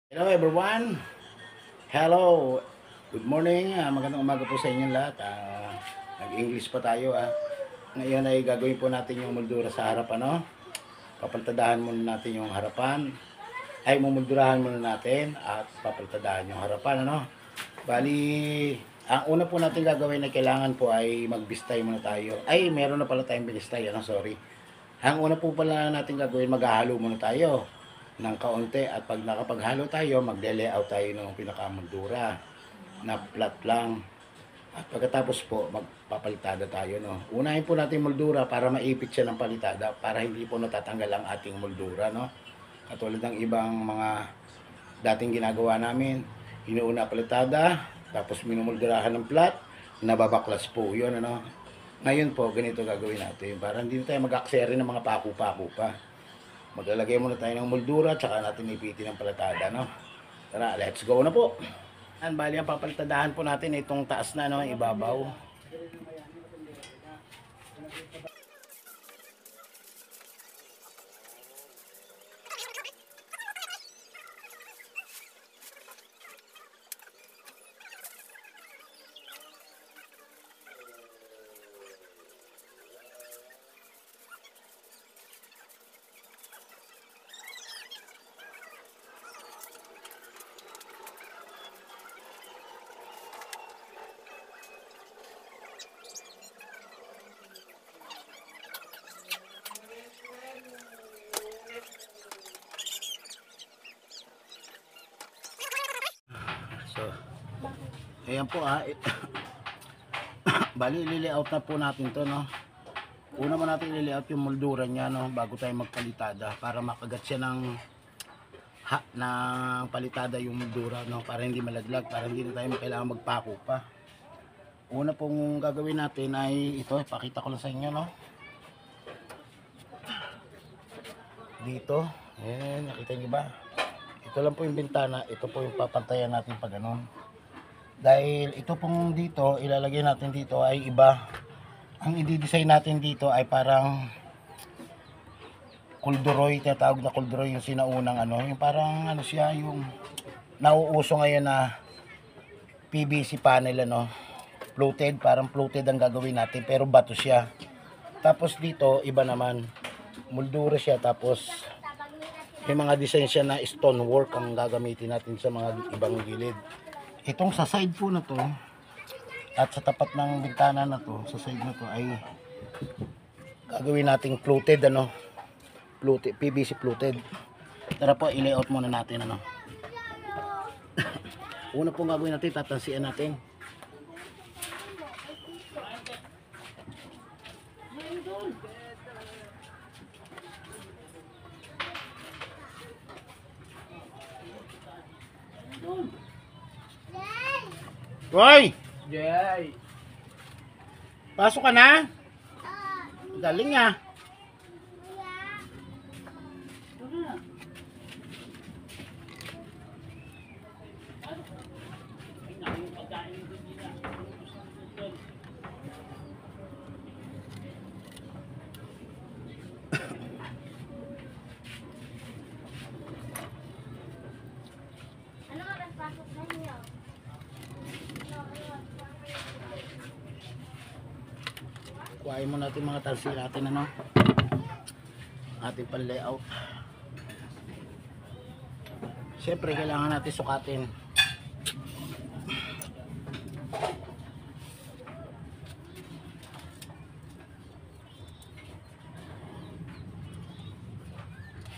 Hello everyone. Hello. Good morning. Magandang umaga po sa inyo lahat. Nag-English pa tayo. Ngayon ay gagawin po natin yung moldura sa harap. Papaltadahan muna natin yung harapan. Ay mumuldurahan muna natin at papaltadahan yung harapan. Bali, ang una po natin gagawin na kailangan po ay magbistay muna tayo. Ay, meron na pala tayong binistay. Sorry. Ang una po pala natin gagawin, maghahalo muna tayo ng kaunti at pag nakapaghalo tayo, magde-layout tayo ng pinakamoldura na flat lang. At pagkatapos po, magpapalitada tayo. Unahin po natin moldura para maipit siya ng palitada para hindi po natatanggal ang ating moldura. Katulad ng ibang mga dating ginagawa namin, inuuna palitada, tapos minumuldurahan ng flat, nababaklas po yun. Ngayon po, ganito gagawin natin para hindi tayo mag-akseri ng mga paku-paku pa. Maglalagay muna tayo ng moldura tsaka natin ipitin ng palatada. Tara, let's go na po. Bali, ang papalitadahan po natin itong taas na, ibabaw. So, ayan po bali, ili-layout na po natin to, Una mo natin ili-layout yung moldura niya, bago tayo magpalitada para makagat siya ng palitada yung moldura, para hindi malaglag, para hindi na tayo kailangan magpako pa. Una pong gagawin natin ay ito, pakita ko lang sa inyo, Dito, ayan, nakita niyo ba? Ito lang po yung bintana, ito po yung papantayan natin pag ganun. Dahil ito pong dito, ilalagay natin dito ay iba. Ang i-design natin dito ay parang kulduroy, tinatawag na kulduroy yung sinaunang yung parang siya, yung nauuso ngayon na PVC panel, fluted, parang fluted ang gagawin natin pero bato siya. Tapos dito, iba naman, moldura siya, tapos may mga design siya na stone work ang gagamitin natin sa mga ibang gilid. Itong sa side po na to at sa tapat ng bintana na to, sa side na to ay gagawin nating fluted, fluted, PVC fluted. Tara po, i-layout muna natin, Una po gagawin natin, tatansian natin. Hoy! Jay! Pasok ka na? Galing ah. Ano oras pasok na niyo? Kuhain mo natin mga talsi natin, ating pan-layout. Siyempre kailangan natin sukatin.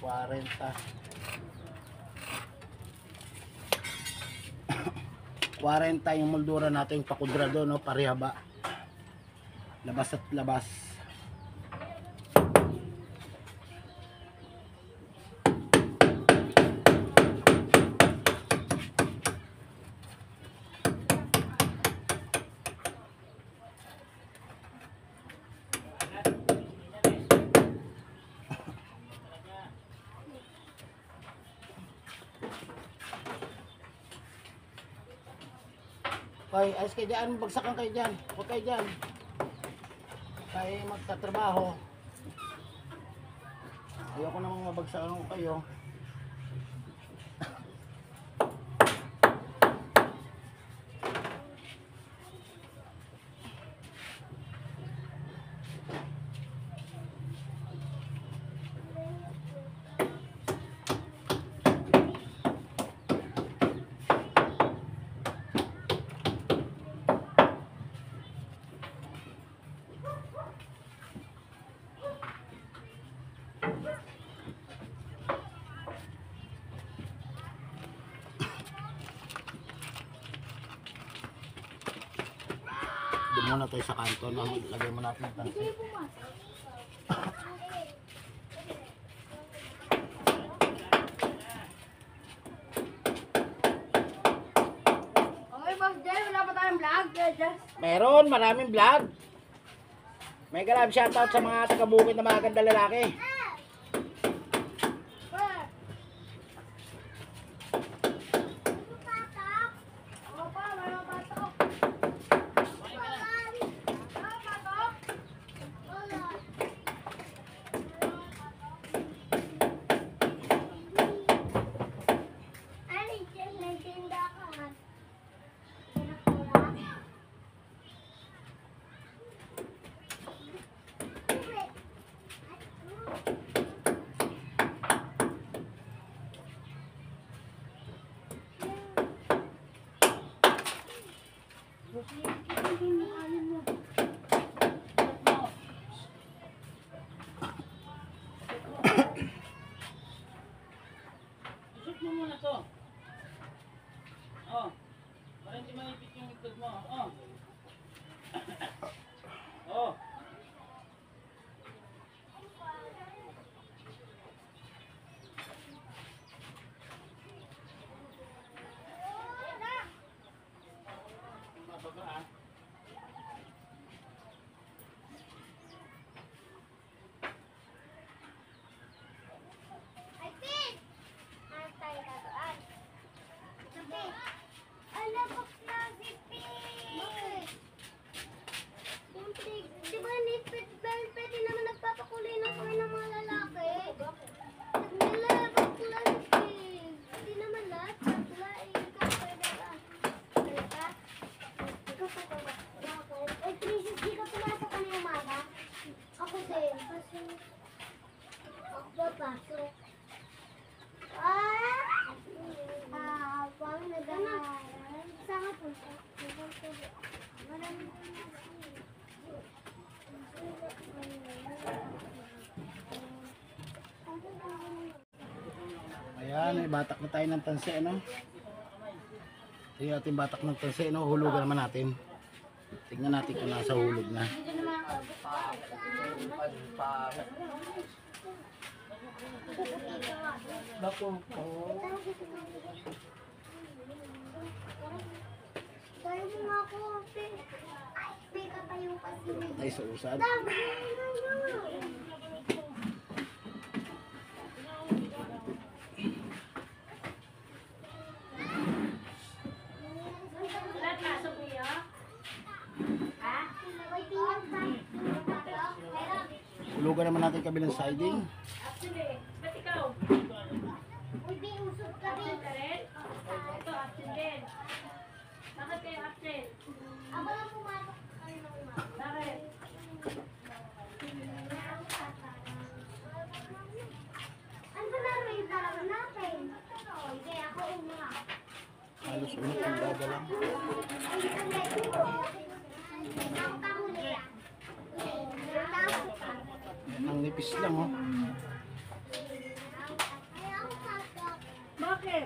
Kwarenta 40 yung moldura natin pakudrado, parihaba, labas at labas. Hoy, ayos kayo dyan, bagsakan kayo dyan, huwag kayo dyan. Tayo magtatrabaho. Ayoko namang mabagsakan ko kayo. muna tayo sa kanto. No? Lagyan mo natin yung tansi. Okay, Boss Jay, wala pa tayong vlog. Just Meron, maraming vlog. May galab shoutout sa mga taga-bukid na mga ganda lalaki. Isip mo muna to. Oh. Para hindi maipit yung itlog mo. Oh. Oh. Mababa ah. Di ba nipit bell pwede naman nagpapakulay ng kulay ng mga lalaki? Nilabak plastic. Hindi naman lahat. Bakla eh. Ikaw pwede ba? Pwede ba? Ikaw pwede ba? Ay, Princess, di ka pumasok ka na umaga? Ako din. Kasi ako papasok. Pang nag-aaral. Saan ka punta? Maraming Ayan, may batak na tayo ng tansi, ano? Ito yung ating batak ng tansi, no? Hulugan naman natin. Tingnan natin kung nasa hulog na. Tayo mo nga ako. Ay, katayo kasi. Tayo sa usad. Hulugan naman natin kabilang siding. Ba't ikaw? Uy, di usog ka rin. Ito, absent din. Bakit kayo absent? Ako lang pumasok kayo ng umaga. Bakit? Ano ba namin yung dalawa natin? Hindi, ako una. Halos unot ang gagalang. Ako kahuli yan. Tapos ka. Ang nipis lang, oh. Ay, ako pasok. Bakit?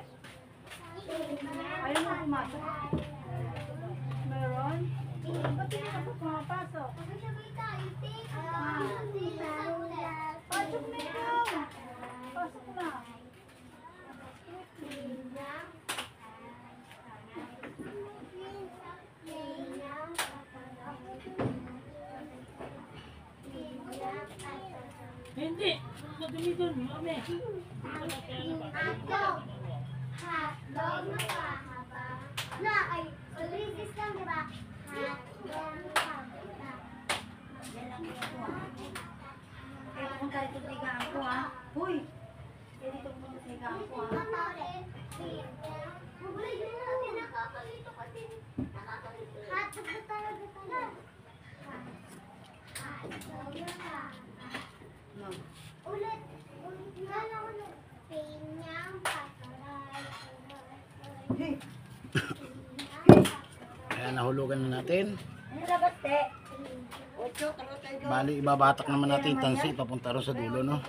Ayaw mo pumasok? Meron? Ba't hindi ka pa pumapasok? Sabay-sabay tayo, take. Pasok na ikaw! Pasok na! Hindi! Madumi doon, mami! Hotdog. Hotdog na pahaba. Na, ay, ulitis lang, di ba? Hotdog na pahaba. Eh, kung tayo tutigaan ko ha? Uy! Eh, dito kung tutigaan ko ha? Magulat yun natin, nakakalito kasi. Nakakalito. Hotdog na talaga tayo. Hotdog na pahaba. No. Ulit nga lang ulit. Pinyang pataray. Hey! Ayan, nahulugan na natin. Ano labas, te? Ocho, kalot tayo doon. Bali, ibabatak naman natin yung tansi. Papunta rin sa dulo, no?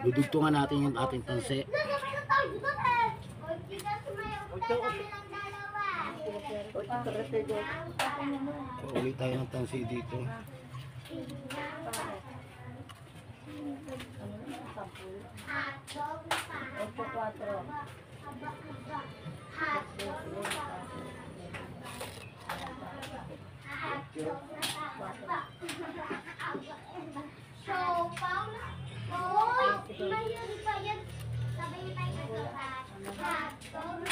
Dudugtungan natin yung ating tansi. Nagkabay na tayo dito eh. O, di ka sumayaw tayo kami lang dalawa. Uli tayo ng tansi dito. So, Paula, oh, iba yun. Sabay niyo tayo magkakaroon.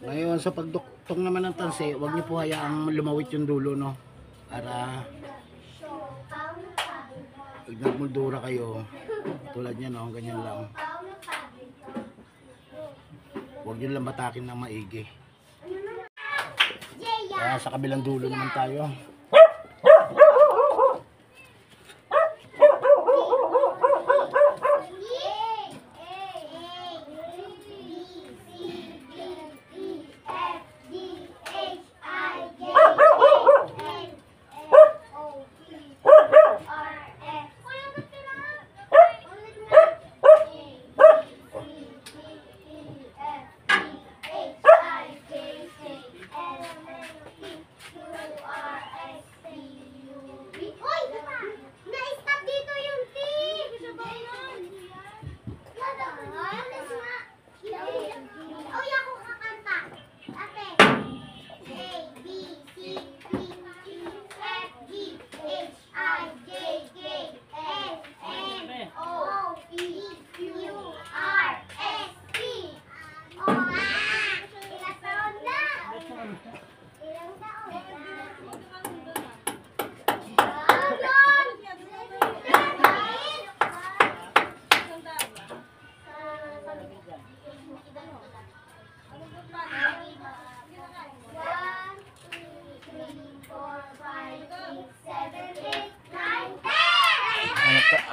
Ngayon sa pagduktong naman ng tansi, huwag niyo po hayaang lumawit yung dulo, no? Para pag nagmuldura kayo, tulad niya, no? Ganyan lang. Huwag niyo lang batakin ng maigi. Kaya sa kabilang dulo naman tayo.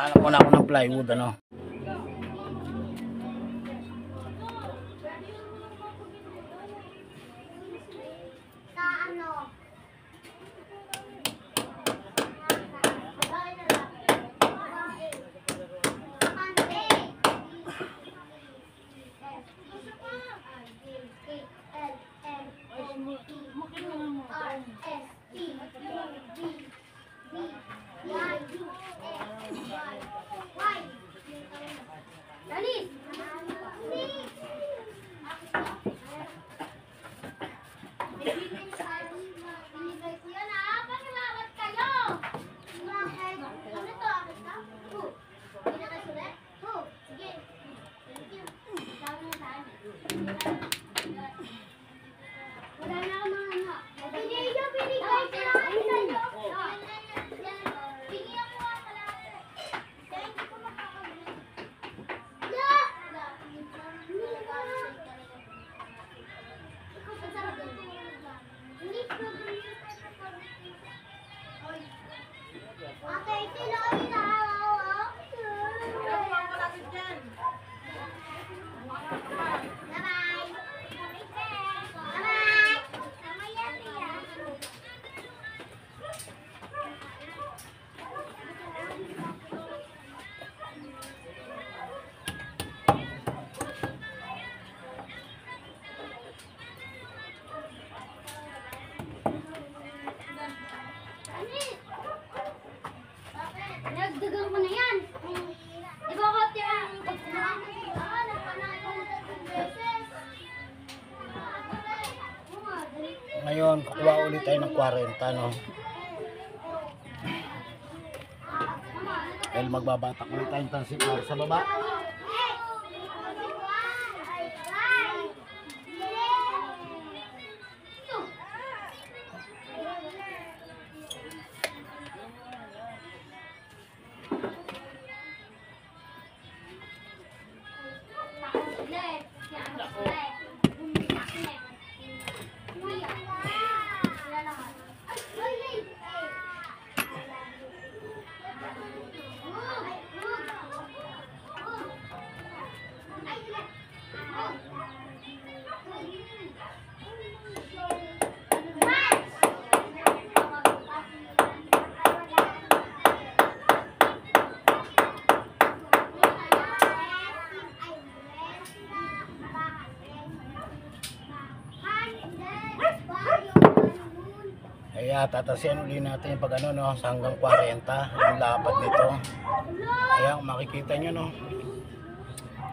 Anak ko na ako ng plywood, ano? Sa ano? Wala na ako mga anak. Binigay ko lang sa'yo. Bigyan mo nga pala. Kaya hindi ko makakabili. Yeah! Ikaw pa sarap yung hindi ko bumili sa ate, sila ulit na. Nagdagang ko na yan. Di ba ako tiyang Ngayon, kukuha ulit tayo ng 40, no? Dahil magbabatak ulit tayong tansi para sa baba. Kaya tatasiyan uli natin yung pag ano, no, hanggang 40 yung lapad nito. Kaya makikita nyo, no,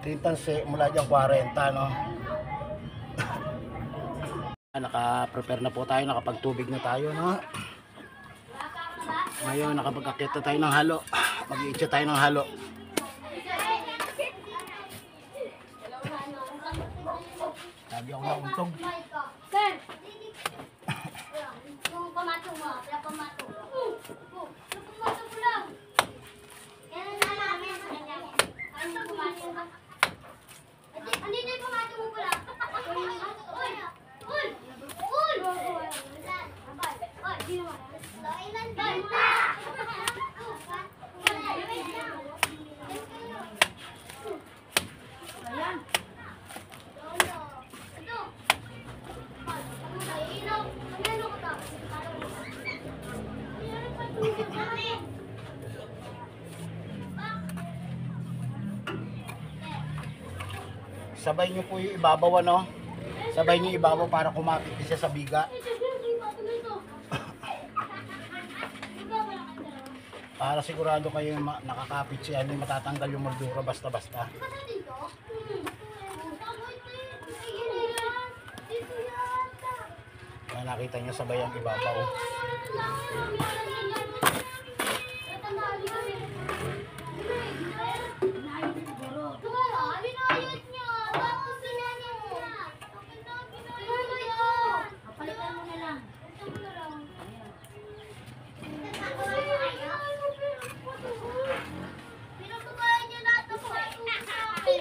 titansi mula dyan 40, no. Naka-prepare na po tayo, nakapagtubig na tayo, no. Ngayon nakapag-akit na tayo ng halo, mag-iitsa tayo ng halo. Sabi ako na untog. Sir! Yung pamato mo, yung pamato. Yung pamato mo lang. Yan na namin sa kanya. Ano yung pamato mo? Andito yung pamato mo pala. Uy! Uy! Uy! Di naman. Ilan ba? Ayan. Sabay nyo po yung ibabaw, ano. Sabay nyo ibabaw para kumapit siya sa biga. Para sigurado kayo nakakapit siya, hindi matatanggal yung moldura basta-basta. Kaya nakita nyo sabay ang ibabaw. Palitan mo na lang. Pinatukayan niya lahat ng patuto sa akin.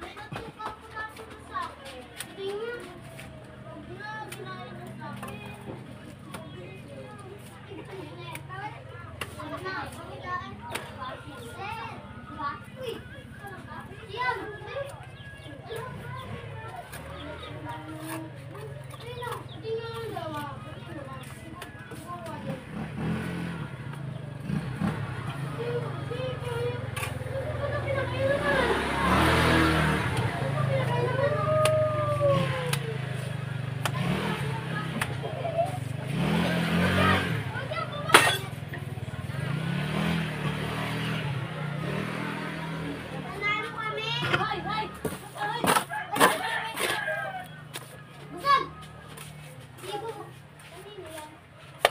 Pinatukaw ko patuto sa akin. Hindi nga. Ginaya mo sa akin. Ano na? Pamilaan ko. Diba? Uy! Diyan! Hindi nga ang dawa.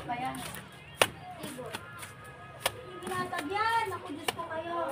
Bayan. Binatag yan. Ako, Diyos ko kayo.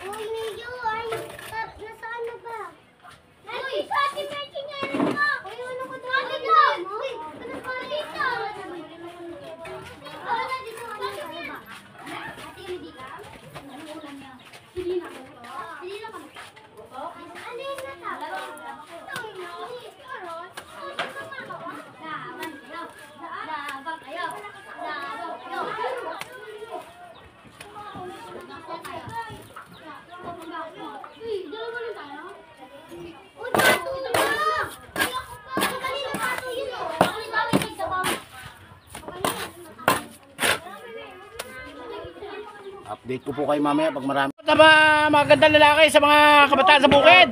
Uy, medyo ay, nasa ano ba? Uy, sa ating matching nga rin mo. Uy, ano ko doon? Ate ka! Uy, ano pa dito? Wala dito, ano ba? Ate, hindi ka? Ano ulam niya? Hindi na ko. Hindi na kami. Ano yung nata? Ito, hindi. Karon, ano ka magawa? Laban kayo. Laban kayo. Laban kayo. Uy, dalawa rin tayo? Uy, pato na! Ay, ako pa! Kanina pato yun o! Kanina kami nagsabaw. Update ko po kayo mamaya pag marami. Sa mga magandang lalaki sa mga kabataan sa bukid.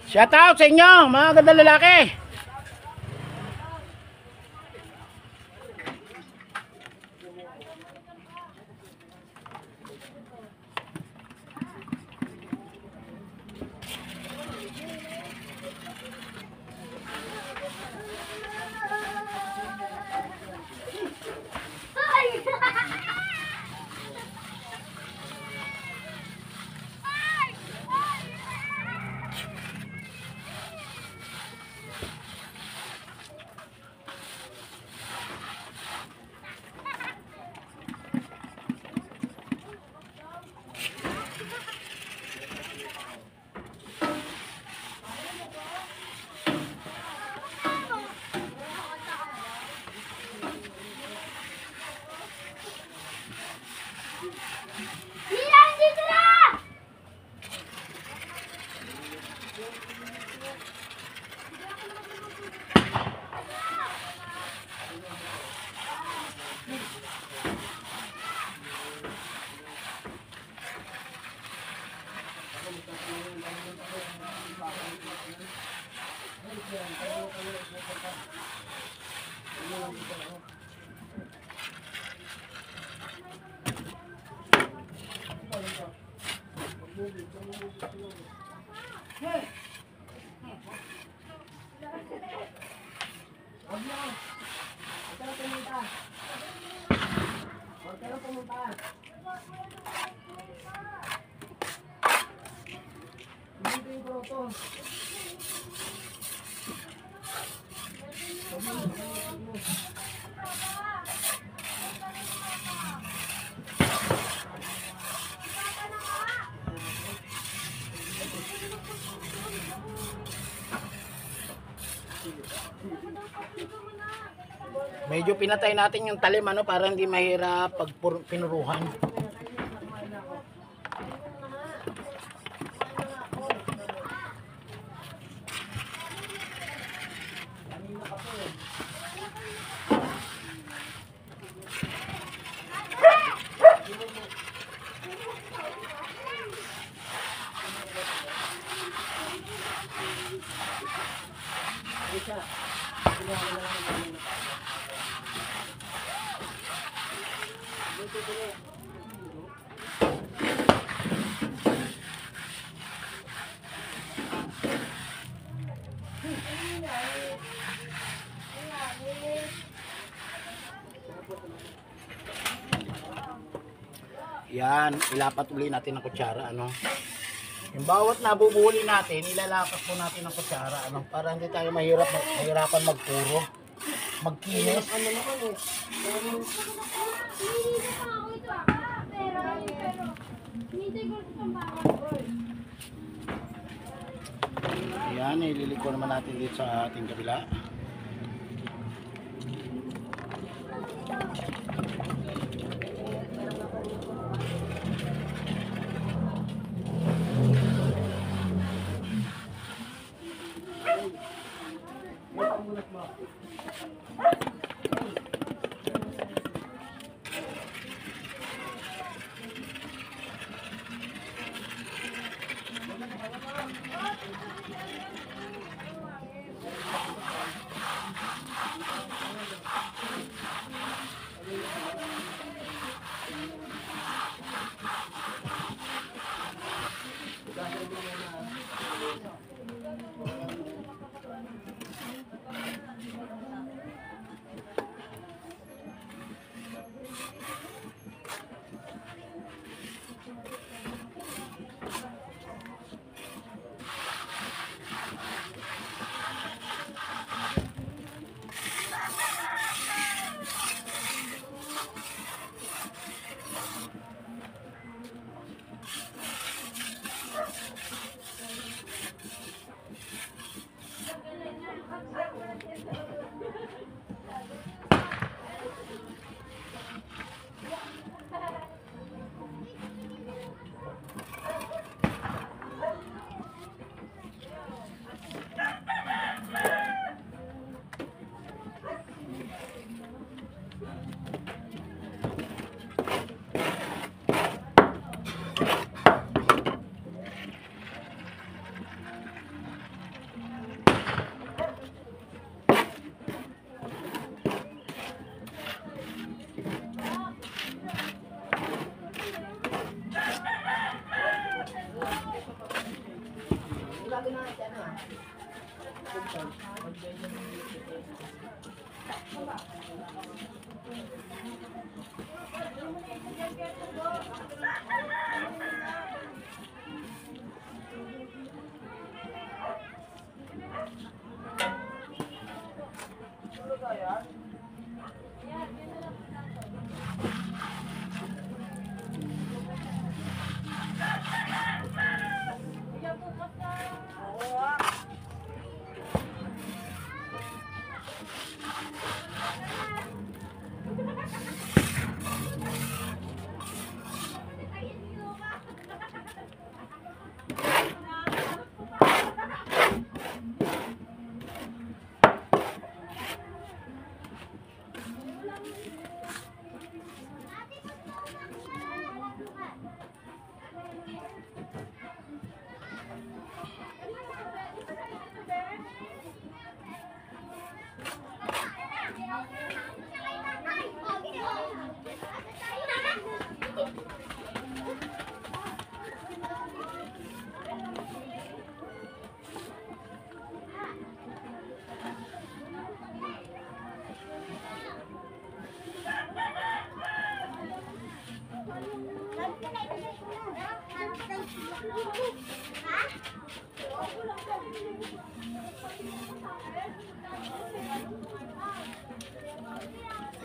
Shout out sa inyo, mga magandang lalaki. Medyo pinatay natin yung talim ano para hindi mahirap pag pinuruhan. Yan, ilapat uli natin ng kutsara, ano. Yung bawat nabubuhuli natin, ilalapat po natin ng kutsara, ano, para hindi tayo mahirapan magpuro, magkinis. Yan, ililiko naman natin dito sa ating kabila.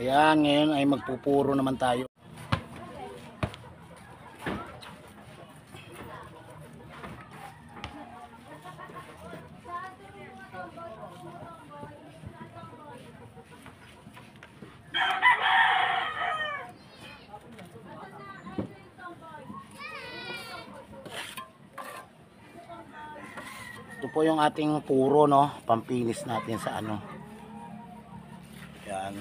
Ayan, ngayon ay magpupuro naman tayo. Ito po yung ating puro, no, pampinis natin sa ano. Yan.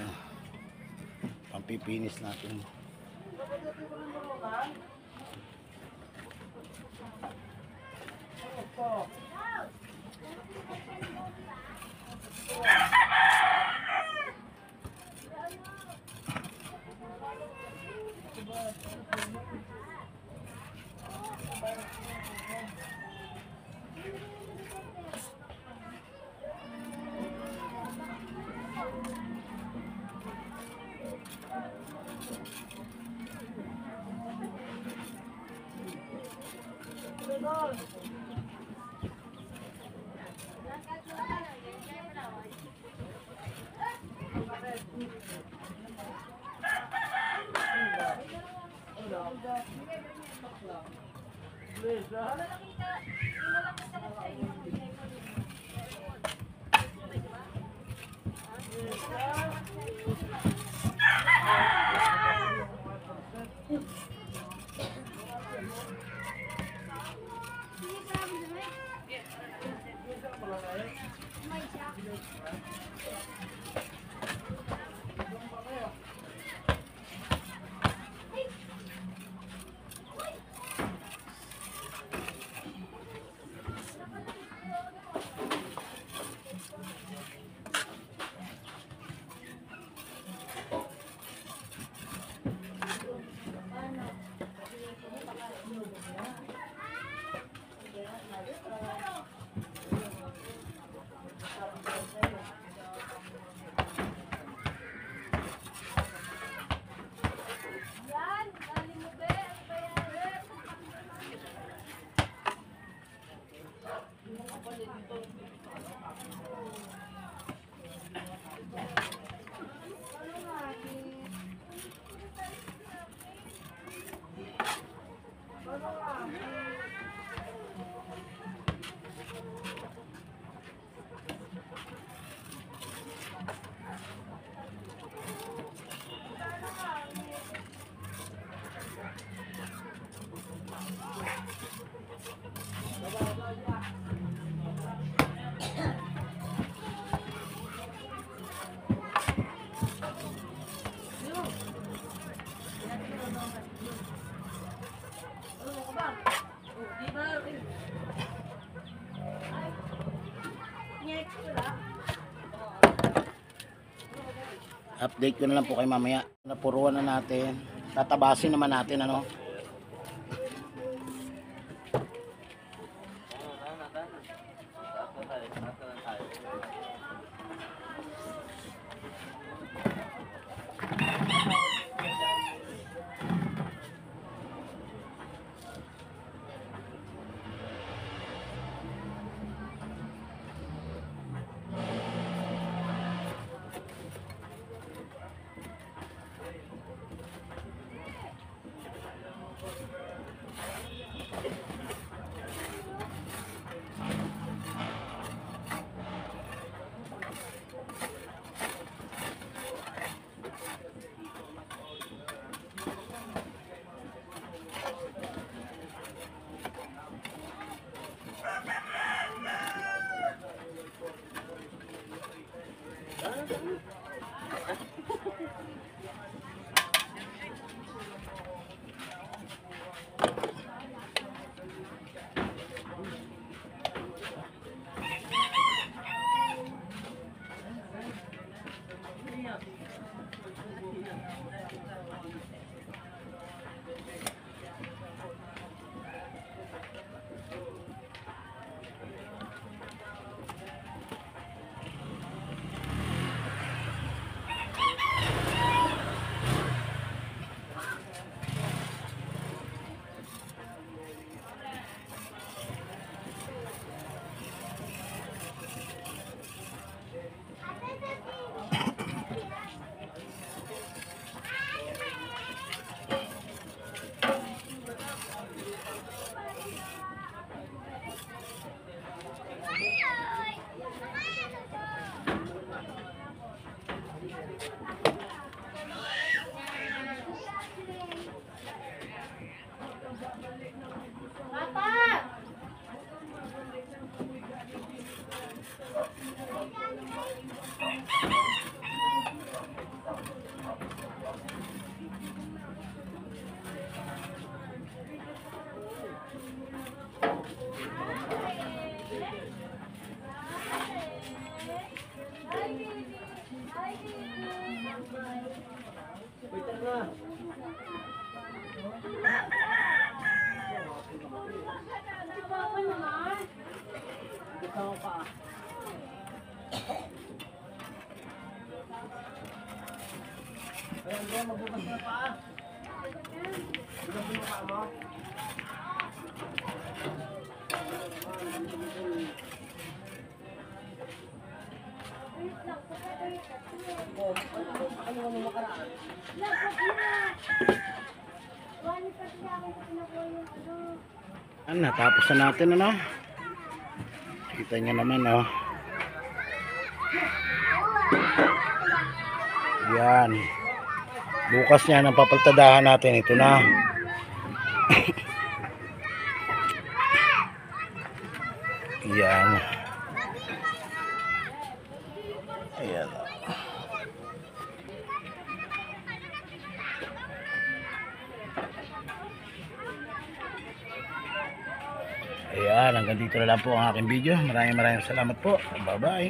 Pampipinis natin. Update ko na lang po kay mamaya. Napuruan na natin. Tatabasin naman natin, ano. Natapos na natin ano. Kita nyo naman oh. Yan. Bukas yan ang papaltadahan natin. Ito na. Yan. Ayan. Ayan, hanggang dito na lang po ang aking video. Maraming salamat po. Bye bye.